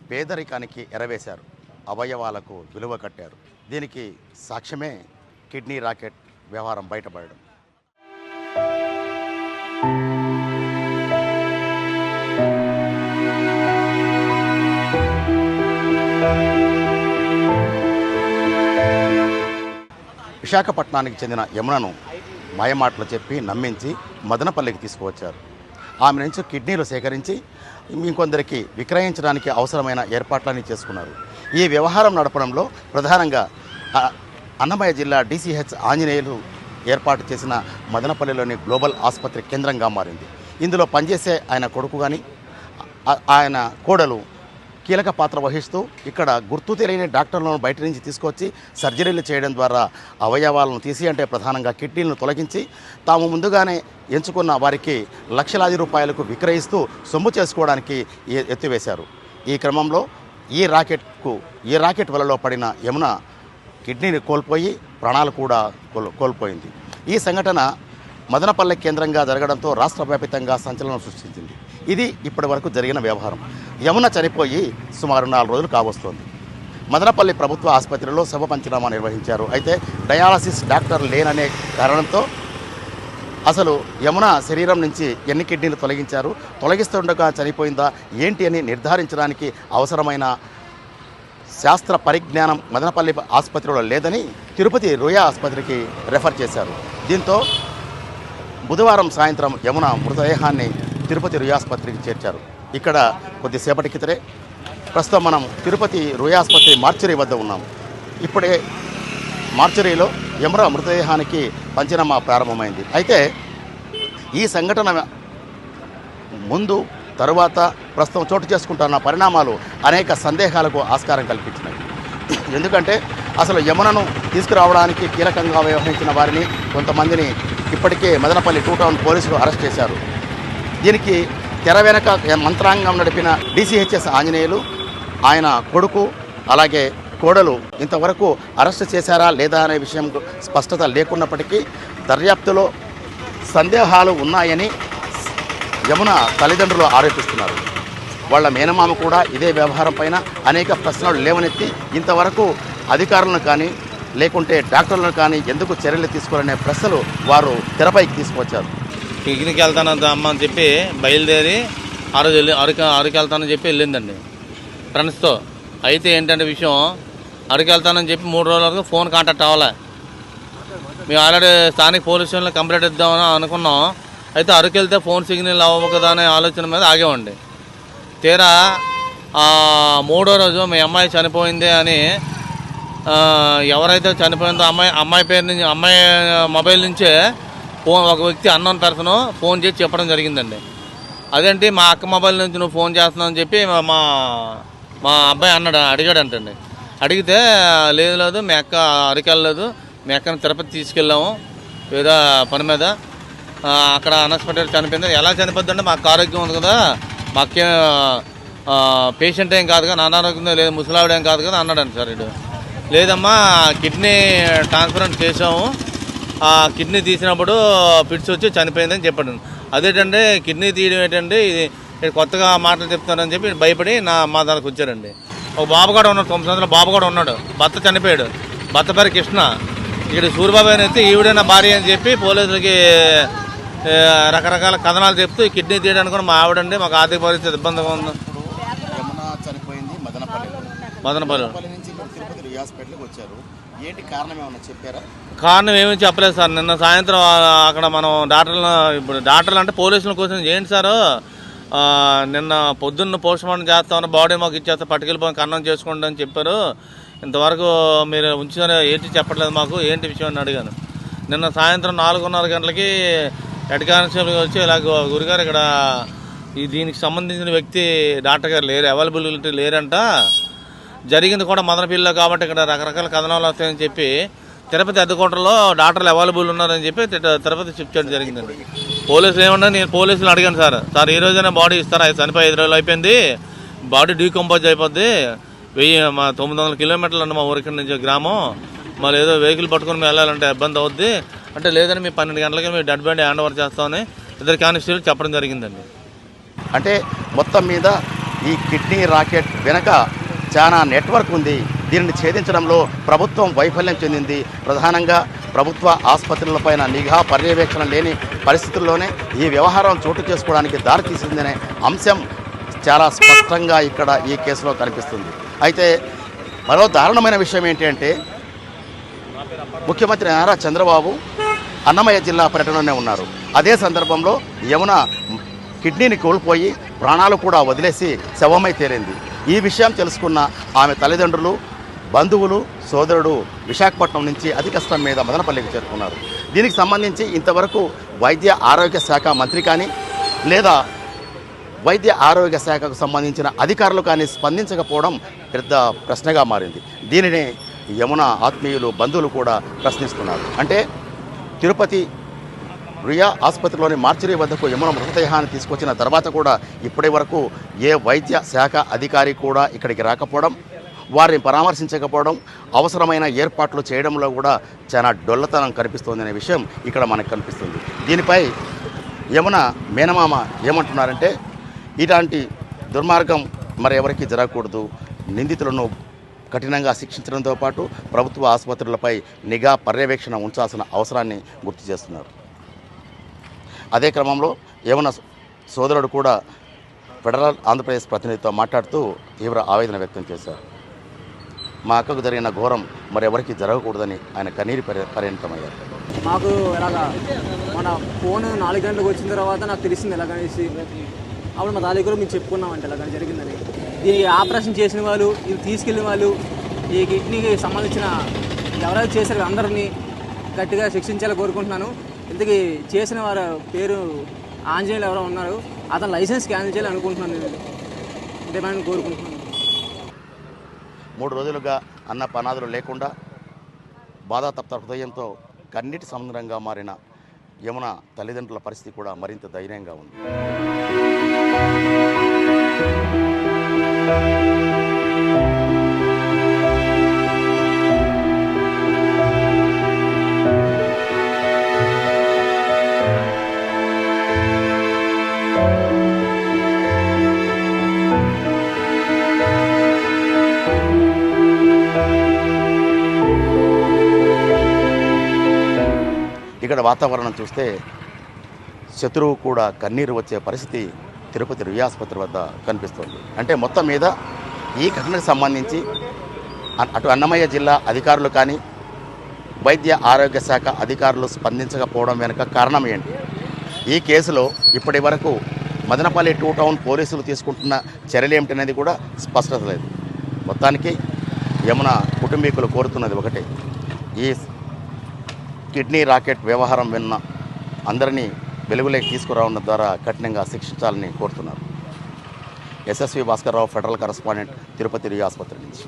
పేదరికానికి ఎరవేశారు, అవయవాలకు విలువ కట్టారు. దీనికి సాక్ష్యమే కిడ్నీ రాకెట్ వ్యవహారం బయటపడడం. విశాఖపట్నానికి చెందిన యమునను మాయమాటలు చెప్పి నమ్మించి మదనపల్లికి తీసుకువచ్చారు. ఆమె నుంచి కిడ్నీలు సేకరించి ఇంకొందరికి విక్రయించడానికి అవసరమైన ఏర్పాట్లన్నీ చేసుకున్నారు. ఈ వ్యవహారం నడపడంలో ప్రధానంగా అన్నమయ్య జిల్లా DCH ఆంజనేయులు ఏర్పాటు చేసిన మదనపల్లిలోని గ్లోబల్ ఆసుపత్రి కేంద్రంగా మారింది. ఇందులో పనిచేసే ఆయన కొడుకు కానీ ఆయన కోడలు కీలక పాత్ర వహిస్తూ ఇక్కడ గుర్తు తెలియని డాక్టర్లను బయట నుంచి తీసుకొచ్చి సర్జరీలు చేయడం ద్వారా అవయవాలను తీసి, అంటే ప్రధానంగా కిడ్నీలను తొలగించి తాము ముందుగానే ఎంచుకున్న వారికి లక్షలాది రూపాయలకు విక్రయిస్తూ సొమ్ము చేసుకోవడానికి ఎత్తివేశారు. ఈ క్రమంలో ఈ రాకెట్ వలలో పడిన యమున కిడ్నీని కోల్పోయి ప్రాణాలు కూడా కోల్పోయింది. ఈ సంఘటన మదనపల్లె కేంద్రంగా జరగడంతో రాష్ట్ర వ్యాప్తంగా సంచలనం సృష్టించింది. ఇది ఇప్పటి వరకు జరిగిన వ్యవహారం. యమున చనిపోయి సుమారు 4 రోజులు కావస్తోంది. మదనపల్లి ప్రభుత్వ ఆసుపత్రిలో శవ పంచనామా నిర్వహించారు. అయితే డయాలసిస్ డాక్టర్ లేననే కారణంతో అసలు యమున శరీరం నుంచి ఎన్ని కిడ్నీలు తొలగించారు, తొలగిస్తుండగా చనిపోయిందా ఏంటి అని నిర్ధారించడానికి అవసరమైన శాస్త్ర పరిజ్ఞానం మదనపల్లి ఆసుపత్రిలో లేదని తిరుపతి రుయా ఆసుపత్రికి రెఫర్ చేశారు. దీంతో బుధవారం సాయంత్రం యమున మృతదేహాన్ని తిరుపతి రుయా ఆసుపత్రికి చేర్చారు. ఇక్కడ కొద్దిసేపటి క్రితమే ప్రస్తుతం మనం తిరుపతి రుయా ఆసుపత్రి మార్చరీ వద్ద ఉన్నాం. ఇప్పుడే మార్చరీలో యమున మృతదేహానికి పంచనామా ప్రారంభమైంది. అయితే ఈ సంఘటన ముందు తరువాత ప్రస్తుతం చోటు చేసుకుంటున్న పరిణామాలు అనేక సందేహాలకు ఆస్కారం కల్పించినాయి. ఎందుకంటే అసలు యమునను తీసుకురావడానికి కీలకంగా వ్యవహరించిన వారిని కొంతమందిని ఇప్పటికే మదనపల్లి 2 టౌన్ పోలీసులు అరెస్ట్ చేశారు. దీనికి తెర వెనక మంత్రాంగం నడిపిన DCHS ఆంజనేయులు, ఆయన కొడుకు అలాగే కోడలు ఇంతవరకు అరెస్ట్ చేశారా లేదా అనే విషయం స్పష్టత లేకున్నప్పటికీ దర్యాప్తులో సందేహాలు ఉన్నాయని యమున తల్లిదండ్రులు ఆరోపిస్తున్నారు. వాళ్ళ మేనమామ కూడా ఇదే వ్యవహారం పైన అనేక ప్రశ్నలు లేవనెత్తి ఇంతవరకు అధికారులను కానీ లేకుంటే డాక్టర్లను కానీ ఎందుకు చర్యలు తీసుకోవాలనే ప్రశ్నలు వారు తెరపైకి తీసుకువచ్చారు. పిక్నిక్ వెళ్తానంత అమ్మ అని చెప్పి బయలుదేరి ఆ రోజు అరకు వెళ్తానని చెప్పి వెళ్ళిందండి ఫ్రెండ్స్తో. అయితే ఏంటంటే విషయం, అరకు వెళ్తానని చెప్పి 3 రోజుల వరకు ఫోన్ కాంటాక్ట్ అవ్వాలి. మేము ఆల్రెడీ స్థానిక పోలీస్ స్టేషన్లో కంప్లైంట్ ఇద్దామని అనుకున్నాం. అయితే అరకు వెళ్తే ఫోన్ సిగ్నల్ అవ్వవు కదా అనే ఆలోచన మీద ఆగేవండి. తీరా 3వ రోజు మీ అమ్మాయి చనిపోయింది అని ఎవరైతే చనిపోయిందో అమ్మాయి పేరు నుంచి, అమ్మాయి మొబైల్ నుంచే ఒక వ్యక్తి అన్నోన్ పర్సన్ ఫోన్ చేసి చెప్పడం జరిగిందండి. అదేంటి మా అక్క మొబైల్ నుంచి నువ్వు ఫోన్ చేస్తున్నావు అని చెప్పి మా అబ్బాయి అడిగాడంటండి. అడిగితే లేదు మీ అక్క అరికెళ్ళలేదు, మీ అక్కని తిరుపతి తీసుకెళ్ళాము ఏదో పని మీద, అక్కడ అన్ఎక్స్పెక్టెడ్ చనిపోయింది. ఎలా చనిపోద్ది అంటే మాకు ఆరోగ్యం ఉంది కదా, మా అక్కే పేషెంట్ ఏం కాదు కదా, అనారోగ్యం లేదు, ముసలావిడేం కాదు కదా అన్నాడంట. సార్ ఇటు లేదమ్మా కిడ్నీ ట్రాన్స్ప్లాంట్ చేసాము, ఆ కిడ్నీ తీసినప్పుడు ఫిట్స్ వచ్చి చనిపోయిందని చెప్పాడు. అదేంటంటే కిడ్నీ తీయడం ఏంటంటే ఇది కొత్తగా మాటలు చెప్తారని చెప్పి భయపడి మా దానికి వచ్చారండి. ఒక బాబు కూడా ఉన్నాడు, 9 సంవత్సరాల బాబు కూడా ఉన్నాడు. భర్త చనిపోయాడు, భర్త పేరు కృష్ణ. ఇక్కడ సూర్యబాబు అని అయితే ఈవిడైనా భార్య అని చెప్పి పోలీసులకి రకరకాల కథనాలు చెప్తూ కిడ్నీ తీయడానికి కూడా మా ఆవిడండి, మాకు ఆర్థిక పరిస్థితి ఇబ్బందిగా ఉంది. చనిపోయింది మదనపల్లి నుంచి తిరుపతి రుయా హాస్పిటల్కి వచ్చారు. ఏంటి కారణం ఏమన్నా చెప్పారా? కారణం ఏమీ చెప్పలేదు సార్. నిన్న సాయంత్రం అక్కడ మనం డాక్టర్లు అంటే పోలీసుల కోసం ఏంటి సార్, నిన్న పొద్దున్న పోస్ట్ మార్టం చేస్తామని బాడీ మాకు ఇచ్చేస్తే పట్టుకెళ్ళిపోయి కన్నం చేసుకోండి అని చెప్పారు. ఇంతవరకు మీరు ఉంచారో ఏంటి చెప్పట్లేదు మాకు, ఏంటి విషయం అని అడిగాను. నిన్న సాయంత్రం 4:30 గంటలకి హెడ్ కానిస్టేబుల్ వచ్చి ఇలా గురుగారు ఇక్కడ దీనికి సంబంధించిన వ్యక్తి డాక్టర్ గారు లేరు, అవైలబిలిటీ లేరంట, జరిగింది కూడా మదనపల్లిలో కాబట్టి ఇక్కడ రకరకాల కథనాలు వస్తాయని చెప్పి తిరుపతి అద్దెకోటలో డాక్టర్లు అవైలబుల్ ఉన్నారని చెప్పి తిరుపతి షిఫ్ట్ చేయడం జరిగిందండి. పోలీసులు ఏమన్నా, నేను పోలీసులు అడిగాను సార్ ఈ రోజైనా బాడీ ఇస్తారా, చనిపోయి 5 రోజులు అయిపోయింది, బాడీ డీకంపోజ్ అయిపోద్ది, 900 కిలోమీటర్లు అండి మా ఊరికి నుంచి గ్రామం, మళ్ళీ ఏదో వెహికల్ పట్టుకుని మేము వెళ్ళాలంటే ఇబ్బంది అవుద్ది అంటే, లేదని మేము 12 గంటలకి మేము డెడ్ బాడీ హ్యాండ్ ఓవర్ చేస్తామని 2 కానిస్టేబుల్ చెప్పడం జరిగిందండి. అంటే మొత్తం మీద ఈ కిడ్నీ రాకెట్ వెనక చాలా నెట్వర్క్ ఉంది. దీనిని ఛేదించడంలో ప్రభుత్వం వైఫల్యం చెందింది. ప్రధానంగా ప్రభుత్వ ఆసుపత్రులపైన నిఘా పర్యవేక్షణ లేని పరిస్థితుల్లోనే ఈ వ్యవహారం చోటు చేసుకోవడానికి దారితీసిందనే అంశం చాలా స్పష్టంగా ఇక్కడ ఈ కేసులో కనిపిస్తుంది. అయితే మరో దారుణమైన విషయం ఏంటి అంటే ముఖ్యమంత్రి నారా చంద్రబాబు అన్నమయ్య జిల్లా పర్యటనలోనే ఉన్నారు. అదే సందర్భంలో యమున కిడ్నీని కోల్పోయి ప్రాణాలు కూడా వదిలేసి శవమై తేలింది. ఈ విషయం తెలుసుకున్న ఆమె తల్లిదండ్రులు, బంధువులు, సోదరుడు విశాఖపట్నం నుంచి అతి కష్టం మీద మదనపల్లికి చేరుకున్నారు. దీనికి సంబంధించి ఇంతవరకు వైద్య ఆరోగ్య శాఖ మంత్రి కానీ లేదా వైద్య ఆరోగ్య శాఖకు సంబంధించిన అధికారులు కానీ స్పందించకపోవడం పెద్ద ప్రశ్నగా మారింది. దీనిని యమున ఆత్మీయులు, బంధువులు కూడా ప్రశ్నిస్తున్నారు. అంటే తిరుపతి రియా ఆసుపత్రిలోని మార్చిరీ వద్దకు యమున మృతదేహాన్ని తీసుకొచ్చిన తర్వాత కూడా ఇప్పటి వరకు ఏ వైద్య శాఖ అధికారి కూడా ఇక్కడికి రాకపోవడం, వారిని పరామర్శించకపోవడం, అవసరమైన ఏర్పాట్లు చేయడంలో కూడా చాలా డొల్లతనం కనిపిస్తోందనే విషయం ఇక్కడ మనకు కనిపిస్తుంది. దీనిపై యమున మేనమామ ఏమంటున్నారంటే ఇలాంటి దుర్మార్గం మరెవరికి జరగకూడదు, నిందితులను కఠినంగా శిక్షించడంతో పాటు ప్రభుత్వ ఆసుపత్రులపై నిఘా పర్యవేక్షణ ఉంచాల్సిన అవసరాన్ని గుర్తు చేస్తున్నారు. అదే క్రమంలో యమున సోదరుడు కూడా ఫెడరల్ ఆంధ్రప్రదేశ్ ప్రతినిధితో మాట్లాడుతూ తీవ్ర ఆవేదన వ్యక్తం చేశారు. మా అక్కకు జరిగిన ఘోరం మరెవరికి జరగకూడదని ఆయన కన్నీరు పరిణతమయ్యారు. మాకు ఇలాగా మన ఫోన్ 4 గంటలకు వచ్చిన తర్వాత నాకు తెలిసింది ఎలాగనేసి. అప్పుడు మా తాత దగ్గర మేము చెప్పుకున్నామంటే ఇలాగ జరిగిందని. దీనికి ఆపరేషన్ చేసిన వాళ్ళు, ఇది తీసుకెళ్ళిన వాళ్ళు, ఈ కిడ్నీకి సంబంధించిన ఎవరైతే చేశారో అందరినీ గట్టిగా శిక్షించాలని కోరుకుంటున్నాను. ఇంతకీ చేసిన వారి పేరు ఆంజనేయులు ఎవరో ఉన్నారు, అతను లైసెన్స్ క్యాన్సిల్ చేయాలని అనుకుంటున్నాను. నేను డిమాండ్ కోరుకుంటున్నాను. 3 రోజులుగా అన్న పనాదులు లేకుండా బాధాతప్త హృదయంతో కన్నీటి సముద్రంగా మారిన యమున తల్లిదండ్రుల పరిస్థితి కూడా మరింత ధైర్యంగా ఉంది. ఇక్కడ వాతావరణం చూస్తే శత్రువు కూడా కన్నీరు వచ్చే పరిస్థితి తిరుపతి రియా ఆసుపత్రి వద్ద కనిపిస్తోంది. అంటే మొత్తం మీద ఈ ఘటనకు సంబంధించి అటు అన్నమయ్య జిల్లా అధికారులు కానీ వైద్య ఆరోగ్య శాఖ అధికారులు స్పందించకపోవడం వెనుక కారణం ఏంటి? ఈ కేసులో ఇప్పటి వరకు మదనపల్లి 2 టౌన్ పోలీసులు తీసుకుంటున్న చర్యలు ఏమిటనేది కూడా స్పష్టత లేదు. మొత్తానికి యమున కుటుంబీకులు కోరుతున్నది ఒకటే, ఈ కిడ్నీ రాకెట్ వ్యవహారం విన్న అందరినీ వెలుగులోకి తీసుకురావడం ద్వారా కఠినంగా శిక్షించాలని కోరుతున్నారు. SSV Bhaskar Rao, federal correspondent, Tirupati Ruia ఆసుపత్రి నుంచి.